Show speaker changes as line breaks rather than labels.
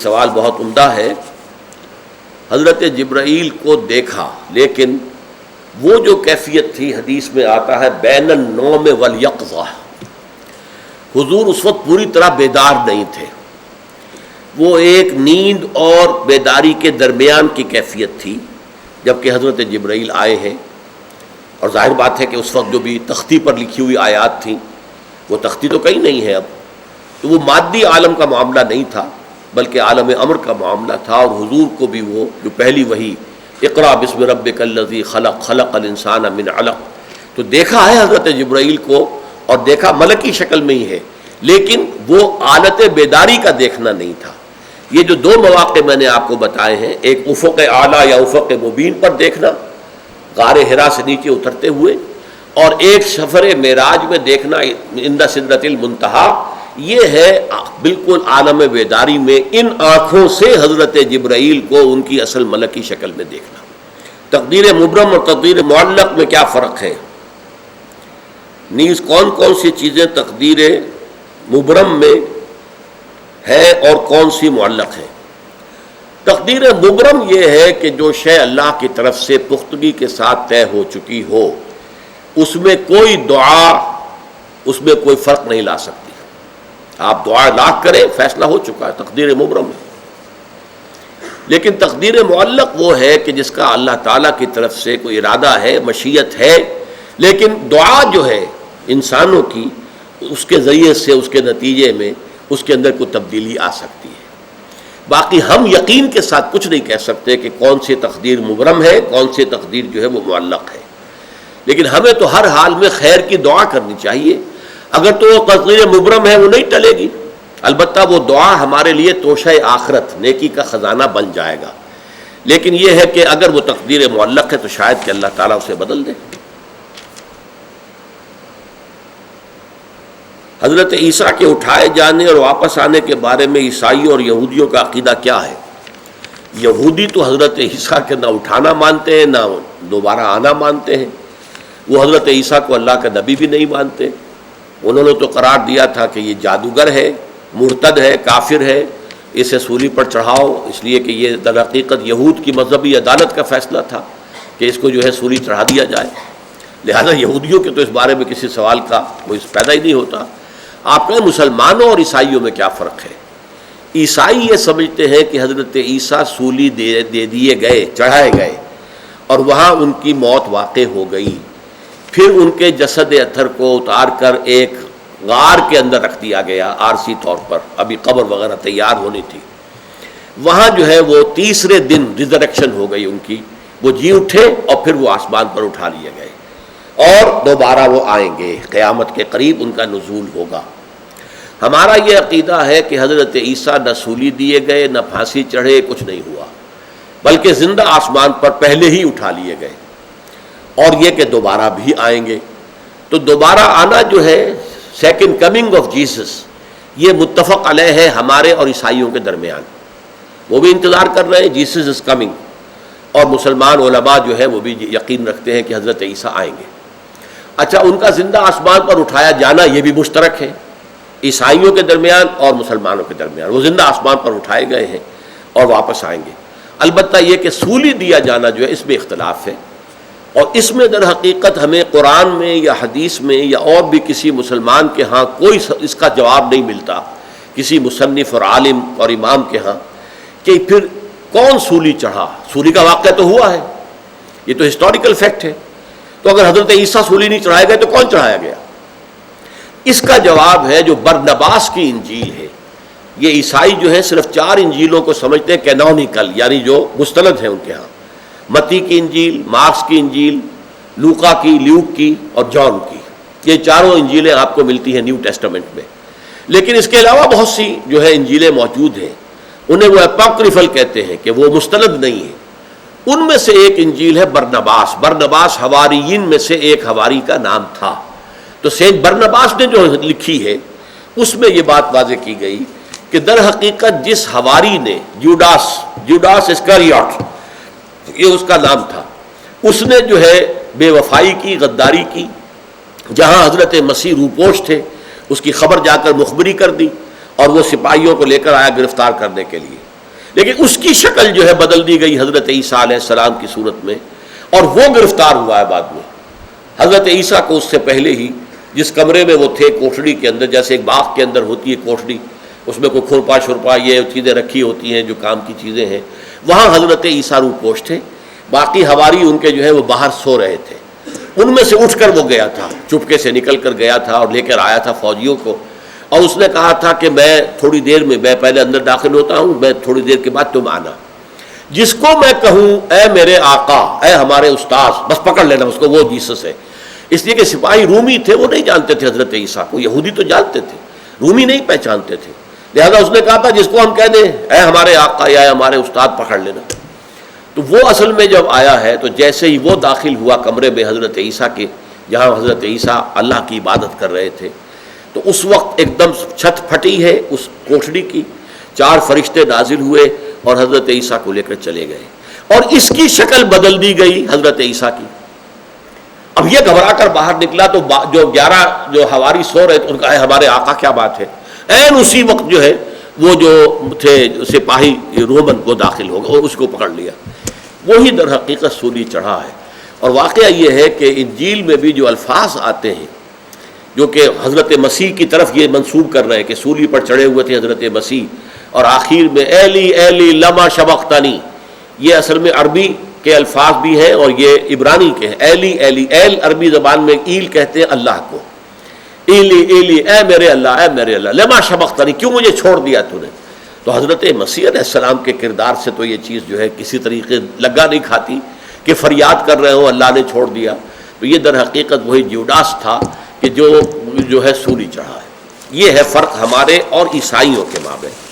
سوال بہت عمدہ ہے۔ حضرت جبرائیل کو دیکھا، لیکن وہ جو کیفیت تھی، حدیث میں آتا ہے بین النوم والیقظہ، حضور اس وقت پوری طرح بیدار نہیں تھے، وہ ایک نیند اور بیداری کے درمیان کی کیفیت تھی جبکہ حضرت جبرائیل آئے ہیں۔ اور ظاہر بات ہے کہ اس وقت جو بھی تختی پر لکھی ہوئی آیات تھیں، وہ تختی تو کہیں نہیں ہے اب، تو وہ مادی عالم کا معاملہ نہیں تھا بلکہ عالم امر کا معاملہ تھا، اور حضور کو بھی وہ جو پہلی وحی اقرا بسم ربک الذی خلق خلق الانسان من علق، تو دیکھا ہے حضرت جبرائیل کو، اور دیکھا ملکی شکل میں ہی ہے، لیکن وہ حالت بیداری کا دیکھنا نہیں تھا۔ یہ جو دو مواقع میں نے آپ کو بتائے ہیں، ایک افق اعلیٰ یا افق مبین پر دیکھنا غار حرا سے نیچے اترتے ہوئے، اور ایک سفر معراج میں دیکھنا عند سدرۃ المنتہا، یہ ہے بالکل عالم بیداری میں ان آنکھوں سے حضرت جبرائیل کو ان کی اصل ملکی شکل میں دیکھنا۔ تقدیر مبرم اور تقدیر معلق میں کیا فرق ہے؟ نیز کون کون سی چیزیں تقدیر مبرم میں ہے اور کون سی معلق ہے؟ تقدیر مبرم یہ ہے کہ جو شے اللہ کی طرف سے پختگی کے ساتھ طے ہو چکی ہو، اس میں کوئی دعا اس میں کوئی فرق نہیں لا سکتی۔ آپ دعا لاکھ کریں، فیصلہ ہو چکا ہے، تقدیر مبرم ہے۔ لیکن تقدیر معلق وہ ہے کہ جس کا اللہ تعالیٰ کی طرف سے کوئی ارادہ ہے، مشیت ہے، لیکن دعا جو ہے انسانوں کی، اس کے ذریعے سے اس کے نتیجے میں اس کے اندر کوئی تبدیلی آ سکتی ہے۔ باقی ہم یقین کے ساتھ کچھ نہیں کہہ سکتے کہ کون سی تقدیر مبرم ہے، کون سی تقدیر جو ہے وہ معلق ہے، لیکن ہمیں تو ہر حال میں خیر کی دعا کرنی چاہیے۔ اگر تو وہ تقدیر مبرم ہے وہ نہیں ٹلے گی، البتہ وہ دعا ہمارے لیے توشہ آخرت، نیکی کا خزانہ بن جائے گا، لیکن یہ ہے کہ اگر وہ تقدیر معلق ہے تو شاید کہ اللہ تعالیٰ اسے بدل دے۔ حضرت عیسیٰ کے اٹھائے جانے اور واپس آنے کے بارے میں عیسائیوں اور یہودیوں کا عقیدہ کیا ہے؟ یہودی تو حضرت عیسیٰ کے نہ اٹھانا مانتے ہیں، نہ دوبارہ آنا مانتے ہیں، وہ حضرت عیسیٰ کو اللہ کا نبی بھی نہیں مانتے۔ انہوں نے تو قرار دیا تھا کہ یہ جادوگر ہے، مرتد ہے، کافر ہے، اسے سولی پر چڑھاؤ، اس لیے کہ یہ در حقیقت یہود کی مذہبی عدالت کا فیصلہ تھا کہ اس کو جو ہے سولی چڑھا دیا جائے، لہذا یہودیوں کے تو اس بارے میں کسی سوال کا کوئی پیدا ہی نہیں ہوتا۔ آپ کہیں مسلمانوں اور عیسائیوں میں کیا فرق ہے؟ عیسائی یہ سمجھتے ہیں کہ حضرت عیسیٰ سولی دے دیے گئے، چڑھائے گئے، اور وہاں ان کی موت واقع ہو گئی، پھر ان کے جسد اطہر کو اتار کر ایک غار کے اندر رکھ دیا گیا عارضی طور پر، ابھی قبر وغیرہ تیار ہونی تھی، وہاں جو ہے وہ تیسرے دن ریزریکشن ہو گئی ان کی، وہ جی اٹھے اور پھر وہ آسمان پر اٹھا لیے گئے، اور دوبارہ وہ آئیں گے، قیامت کے قریب ان کا نزول ہوگا۔ ہمارا یہ عقیدہ ہے کہ حضرت عیسیٰ نہ سولی دیے گئے، نہ پھانسی چڑھے، کچھ نہیں ہوا، بلکہ زندہ آسمان پر پہلے ہی اٹھا لیے گئے، اور یہ کہ دوبارہ بھی آئیں گے۔ تو دوبارہ آنا جو ہے، سیکنڈ کمنگ آف جیسس، یہ متفق علیہ ہے ہمارے اور عیسائیوں کے درمیان، وہ بھی انتظار کر رہے ہیں جیسس از کمنگ، اور مسلمان علماء جو ہے وہ بھی یقین رکھتے ہیں کہ حضرت عیسیٰ آئیں گے۔ اچھا، ان کا زندہ آسمان پر اٹھایا جانا یہ بھی مشترک ہے عیسائیوں کے درمیان اور مسلمانوں کے درمیان، وہ زندہ آسمان پر اٹھائے گئے ہیں اور واپس آئیں گے۔ البتہ یہ کہ سولی دیا جانا جو ہے اس میں اختلاف ہے، اور اس میں در حقیقت ہمیں قرآن میں یا حدیث میں یا اور بھی کسی مسلمان کے ہاں کوئی اس کا جواب نہیں ملتا، کسی مصنف اور عالم اور امام کے ہاں، کہ پھر کون سولی چڑھا؟ سولی کا واقعہ تو ہوا ہے، یہ تو ہسٹوریکل فیکٹ ہے، تو اگر حضرت عیسیٰ سولی نہیں چڑھائے گئے تو کون چڑھایا گیا؟ اس کا جواب ہے جو برنباس کی انجیل ہے۔ یہ عیسائی جو ہے صرف 4 انجیلوں کو سمجھتے ہیں کینونیکل، یعنی جو مستند ہیں ان کے ہاں، متی کی انجیل، مارکس کی انجیل، لوقا کی، لیوک کی اور جان کی، یہ 4 انجیلیں آپ کو ملتی ہیں نیو ٹیسٹمنٹ میں۔ لیکن اس کے علاوہ بہت سی جو ہے انجیلیں موجود ہیں، انہیں وہ اپوکریفل کہتے ہیں کہ وہ مستند نہیں ہیں۔ ان میں سے ایک انجیل ہے برنباس، برنباس حواریین میں سے ایک حواری کا نام تھا، تو سینٹ برنباس نے جو لکھی ہے اس میں یہ بات واضح کی گئی کہ در حقیقت جس حواری نے، جوڈاس اسکریوٹ یہ اس کا نام تھا، اس نے جو ہے بے وفائی کی، غداری کی، جہاں حضرت مسیح روپوش تھے اس کی خبر جا کر مخبری کر دی، اور وہ سپاہیوں کو لے کر آیا گرفتار کرنے کے لیے، لیکن اس کی شکل جو ہے بدل دی گئی حضرت عیسیٰ علیہ السلام کی صورت میں، اور وہ گرفتار ہوا ہے بعد میں۔ حضرت عیسیٰ کو اس سے پہلے ہی جس کمرے میں وہ تھے، کوٹھڑی کے اندر، جیسے ایک باغ کے اندر ہوتی ہے کوٹھڑی، اس میں کوئی کھرپا شرپا یہ چیزیں رکھی ہوتی ہیں جو کام کی چیزیں ہیں، وہاں حضرت عیسیٰ روپوش تھے، باقی حواری ان کے جو ہے وہ باہر سو رہے تھے۔ ان میں سے اٹھ کر وہ گیا تھا، چپکے سے نکل کر گیا تھا اور لے کر آیا تھا فوجیوں کو، اور اس نے کہا تھا کہ میں تھوڑی دیر میں، میں پہلے اندر داخل ہوتا ہوں، میں تھوڑی دیر کے بعد تم آنا، جس کو میں کہوں اے میرے آقا، اے ہمارے استاذ، بس پکڑ لینا اس کو، وہ جیسس ہے۔ اس لیے کہ سپاہی رومی تھے، وہ نہیں جانتے تھے حضرت عیسیٰ کو، یہودی تو جانتے تھے، رومی نہیں پہچانتے تھے، لہذا اس نے کہا تھا جس کو ہم کہہ دیں اے ہمارے آقا یا اے ہمارے استاد، پکڑ لینا۔ تو وہ اصل میں جب آیا ہے تو جیسے ہی وہ داخل ہوا کمرے میں حضرت عیسیٰ کے، جہاں حضرت عیسیٰ اللہ کی عبادت کر رہے تھے، تو اس وقت ایک دم چھت پھٹی ہے اس کوٹھڑی کی، 4 فرشتے نازل ہوئے اور حضرت عیسیٰ کو لے کر چلے گئے، اور اس کی شکل بدل دی گئی حضرت عیسیٰ کی۔ اب یہ گھبرا کر باہر نکلا تو جو 11 جو حواری سو رہے تھے ان کا اے ہمارے آقا کیا بات ہے، عین اسی وقت جو ہے وہ جو تھے سپاہی رومن وہ داخل ہو گئے اور اس کو پکڑ لیا۔ وہی در حقیقت سولی چڑھا ہے۔ اور واقعہ یہ ہے کہ انجیل میں بھی جو الفاظ آتے ہیں جو کہ حضرت مسیح کی طرف یہ منسوب کر رہے ہیں کہ سولی پر چڑھے ہوئے تھے حضرت مسیح، اور آخر میں ایلی ایلی لما شبقتنی، یہ اصل میں عربی کے الفاظ بھی ہیں اور یہ عبرانی کے ہیں۔ ایلی ایلی، ایل عربی زبان میں ایل کہتے ہیں اللہ کو، ایلی ایلی اے میرے اللہ، اے میرے اللہ، لما شبقتنی، کیوں مجھے چھوڑ دیا تو نے؟ تو حضرت مسیح علیہ السلام کے کردار سے تو یہ چیز جو ہے کسی طریقے لگا نہیں کھاتی کہ فریاد کر رہے ہو اللہ نے چھوڑ دیا۔ تو یہ در حقیقت وہی جیوڈاس تھا کہ جو ہے سولی چڑھا ہے۔ یہ ہے فرق ہمارے اور عیسائیوں کے مابین۔